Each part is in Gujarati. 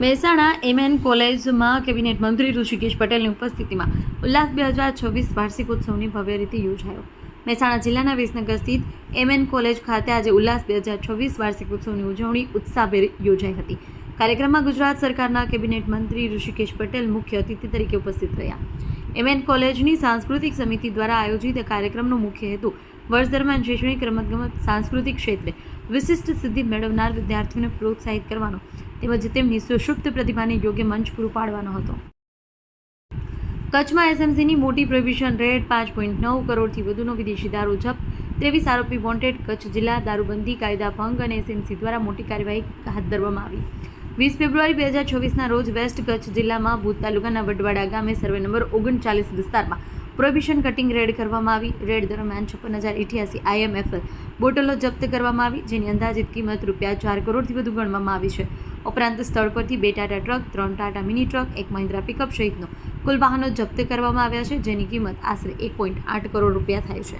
મહેસાણા એમએન કોલેજમાં કેબિનેટ મંત્રી ઋષિકેશ પટેલની ઉપસ્થિતિમાં ઉલ્લાસ 2026 વાર્ષિકોત્સવની ભવ્ય રીતે યોજાયો. મહેસાણા જિલ્લાના વિસનગર સ્થિત એમએન કોલેજ ખાતે આજે ઉલ્લાસ 2026 વાર્ષિકોત્સવની ઉજવણી ઉત્સાહભેર યોજાઈ હતી. કાર્યક્રમમાં ગુજરાત સરકારના કેબિનેટ મંત્રી ઋષિકેશ પટેલ મુખ્ય અતિથિ તરીકે ઉપસ્થિત રહ્યા. એમએન કોલેજની સાંસ્કૃતિક સમિતિ દ્વારા આયોજિત કાર્યક્રમનો મુખ્ય હેતુ વર્ષ દરમિયાન શૈક્ષણિક, રમતગમત, સાંસ્કૃતિક ક્ષેત્રે વિશિષ્ટ સિદ્ધિ મેળવનાર વિદ્યાર્થીઓને પ્રોત્સાહિત કરવાનો તેમજ તેમની સુષુપ્ત પ્રતિભાને યોગ્ય મંચ પૂરું પાડવાનો હતો. કચ્છમાં એસએમસીની મોટી પ્રોહિબિશન રેડ, 5.9 કરોડથી વધુનો વિદેશી દારૂ જપ્ત, 23 આરોપી વોન્ટેડ. કચ્છ જિલ્લા દારૂબંધી કાયદા ભંગ અને એસએમસી દ્વારા મોટી કાર્યવાહી હાથ ધરવામાં આવી. 20 ફેબ્રુઆરી 2024ના રોજ વેસ્ટ કચ્છ જિલ્લામાં ભૂત તાલુકાના વડવાડા ગામે સર્વે નંબર 39 વિસ્તારમાં પ્રોહિબિશન કટિંગ રેડ કરવામાં આવી. રેડ દરમિયાન 56,088 IMFL બોટલો જપ્ત કરવામાં આવી, જેની અંદાજિત કિંમત ₹4 કરોડથી વધુ ગણવામાં આવી છે. ઉપરાંત સ્થળ પરથી 2 Tata truck, 3 Tata mini truck, 1 Mahindra pickup સહિતનો કુલ વાહનો જપ્ત કરવામાં આવ્યા છે, જેની કિંમત આશરે ₹1.8 કરોડ થાય છે.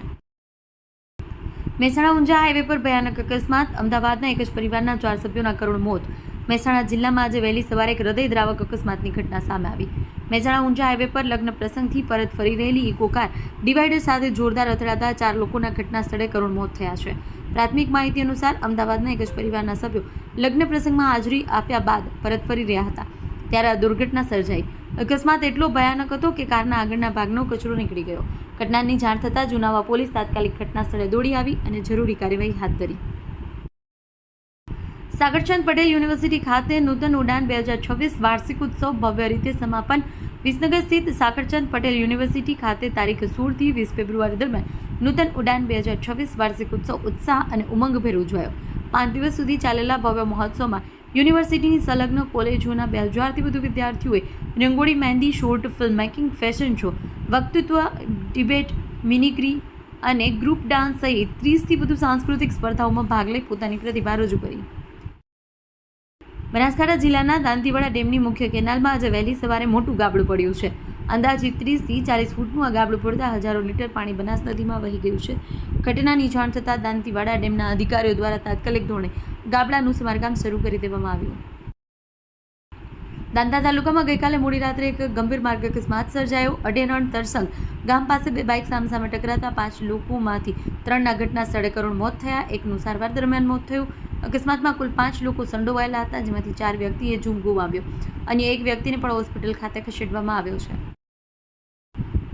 મહેસાણા ઊંઝા હાઈવે પર ભયાનક અકસ્માત. અમદાવાદના એક જ પરિવારના 4 સભ્યોના કરુણ મોત. મહેસાણા જિલ્લામાં આજે વહેલી સવારે એક હૃદયદ્રાવક અકસ્માતની ઘટના સામે આવી. મહેસાણા ઊંઝા હાઈવે પર લગ્ન પ્રસંગથી પરત ફરી રહેલી ઇકો કાર ડિવાઈડર સાથે જોરદાર અથડાતા 4 લોકોના ઘટના સ્થળે કરુણ મોત થયા છે. પ્રાથમિક માહિતી અનુસાર અમદાવાદના એક જ પરિવારના સભ્યો લગ્ન પ્રસંગમાં હાજરી આપ્યા બાદ પરત ફરી રહ્યા હતા ત્યારે આ દુર્ઘટના સર્જાઈ. અકસ્માત એટલો ભયાનક હતો કે કારના આગળના ભાગનો કચરો નીકળી ગયો. ઘટનાની જાણ થતાં જુનાવા પોલીસ તાત્કાલિક ઘટના સ્થળે દોડી આવી અને જરૂરી કાર્યવાહી હાથ ધરી. સાગરચંદ પટેલ યુનિવર્સિટી ખાતે નૂતન ઉડાન 2026 વાર્ષિકોત્સવ ભવ્ય રીતે સમાપન. વિસનગર સ્થિત સાગરચંદ પટેલ યુનિવર્સિટી ખાતે તારીખ 16 થી 20 ફેબ્રુઆરી દરમિયાન નૂતન ઉડાન 2026 વાર્ષિકોત્સવ ઉત્સાહ અને ઉમંગભેર ઉજવાયો. 5 દિવસ સુધી ચાલેલા ભવ્ય મહોત્સવમાં યુનિવર્સિટીની સંલગ્ન કોલેજોના 2000થી વધુ વિદ્યાર્થીઓએ rangoli, mehndi, short film making, fashion show, વક્તૃત્વ, ડિબેટ, મિમિક્રી અને ગ્રુપ ડાન્સ સહિત 30થી વધુ સાંસ્કૃતિક સ્પર્ધાઓમાં ભાગ લઈ પોતાની પ્રતિભા રજૂ કરી. બનાસકાંઠા જિલ્લાના દાંતીવાડા ડેમની મુખ્ય કેનાલમાં આજે વહેલી સવારે મોટું ગાબડું પડ્યું છે. અંદાજિત 30થી 40 ફૂટનું આ ગાબડું પડતા હજારો લીટર પાણી બનાસ નદીમાં વહી ગયું છે. ઘટનાની જાણ થતાં દાંતીવાડા ડેમના અધિકારીઓ દ્વારા તાત્કાલિક ધોરણે ગાબડાનું સમારકામ શરૂ કરી દેવામાં આવ્યું. દાંતા તાલુકામાં ગઈકાલે મોડી રાત્રે એક ગંભીર માર્ગ અકસ્માત સર્જાયો. અઢેરણ તરસંગ ગામ પાસે 2 બાઇક સામસામે ટકરાતા 5 લોકોમાંથી 3ના ઘટના સ્થળે કરુણ મોત થયા. એકનું સારવાર દરમિયાન મોત થયું. અકસ્માતમાં કુલ 5 લોકો સંડોવાયેલા હતા, જેમાંથી 4 વ્યક્તિએ જીવ ગુમાવ્યો. અન્ય એક વ્યક્તિને પણ હોસ્પિટલ ખાતે ખસેડવામાં આવ્યો છે.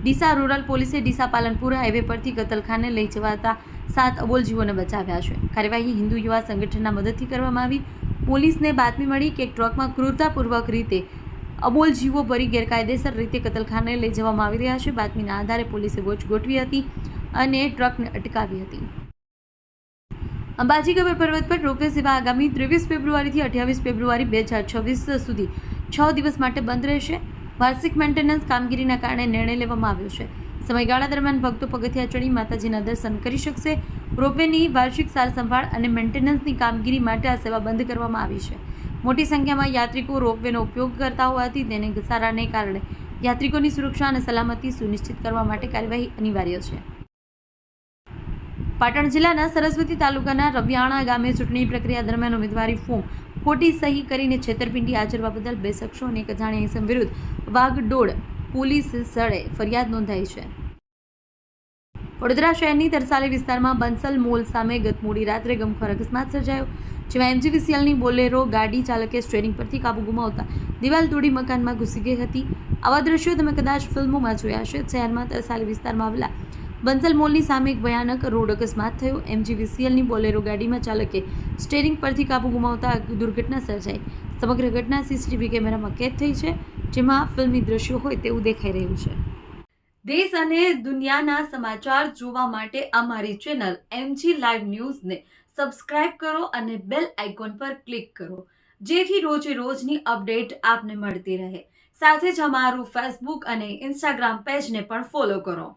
ડીસા રૂરલ પોલીસે ડીસા પાલનપુર હાઈવે પરથી કતલખાને લઈ જવાતા 7 અબોલ જીવોને બચાવ્યા છે. કાર્યવાહી હિન્દુ યુવા સંગઠનના મદદથી કરવામાં આવી. પોલીસને બાતમી મળી કે ટ્રકમાં ક્રૂરતાપૂર્વક રીતે અબોલ જીવો ભરી ગેરકાયદેસર રીતે કતલખાને લઈ જવામાં આવી રહ્યા છે. બાતમીના આધારે પોલીસે વોચ ગોઠવી હતી અને ટ્રકને અટકાવી હતી. અંબાજી ગબર પર્વત પર રોપવે સેવા આગામી 23 ફેબ્રુઆરીથી 28 ફેબ્રુઆરી 2026 સુધી 6 દિવસ માટે બંધ રહેશે. વાર્ષિક મેન્ટેનન્સ કામગીરીના કારણે નિર્ણય લેવામાં આવ્યો છે. સમયગાળા દરમિયાન ભક્તો પગથિયા ચડી માતાજીના દર્શન કરી શકશે. રોપવેની વાર્ષિક સારસંભાળ અને મેન્ટેનન્સની કામગીરી માટે આ સેવા બંધ કરવામાં આવી છે. મોટી સંખ્યામાં યાત્રિકો રોપવેનો ઉપયોગ કરતા હોવાથી તેને ઘસારાને કારણે યાત્રિકોની સુરક્ષા અને સલામતી સુનિશ્ચિત કરવા માટે કાર્યવાહી અનિવાર્ય છે. પાટણ જિલ્લાના સરસ્વતી તાલુકાના રવિયાણા ગામે ચૂંટણી પ્રક્રિયા દરમિયાન ઉમેદવારી ફોર્મ ખોટી સહી કરીને છેતરપિંડી આચરવા બદલ 2 શખ્સો અને એક અજાણ્યા ઇસમ વિરુદ્ધ વાઘડોળ પોલીસ સ્થળે ફરિયાદ નોંધાઈ છે. વડોદરા શહેરની તરસાલી વિસ્તારમાં બંસલ મોલ સામે ગત મોડી રાત્રે ગમખ્વાર અકસ્માત સર્જાયો, જેમાં MGVCLની બોલેરો ગાડી ચાલકે સ્ટીયરિંગ પરથી કાબુ ગુમાવતા દિવાલ તોડી મકાનમાં ઘૂસી ગઈ હતી. આવા દ્રશ્યો તમે કદાચ ફિલ્મોમાં જોયા છે. શહેરમાં તરસાલી વિસ્તારમાં આવેલા બંસલ મોલની સામે એક ભયાનક રોડ અકસ્માત થયો. MGVCLની બોલેરો ગાડીમાં ચાલકે સ્ટીયરિંગ પરથી કાબુ ગુમાવતા દુર્ઘટના સર્જાઈ. સમગ્ર ઘટના CCTV કેમેરામાં કેદ થઈ છે, જેમાં ફિલ્મી દ્રશ્યો હોય તેવું દેખાઈ રહ્યું છે. દેશ અને દુનિયાના સમાચાર જોવા માટે અમારી ચેનલ MG લાઈવ ન્યૂઝને સબસ્ક્રાઇબ કરો અને બેલ આઇકોન પર ક્લિક કરો, જેથી રોજે રોજની અપડેટ આપને મળતી રહે. સાથે જ અમારું Facebook અને Instagram પેજને પણ ફોલો કરો.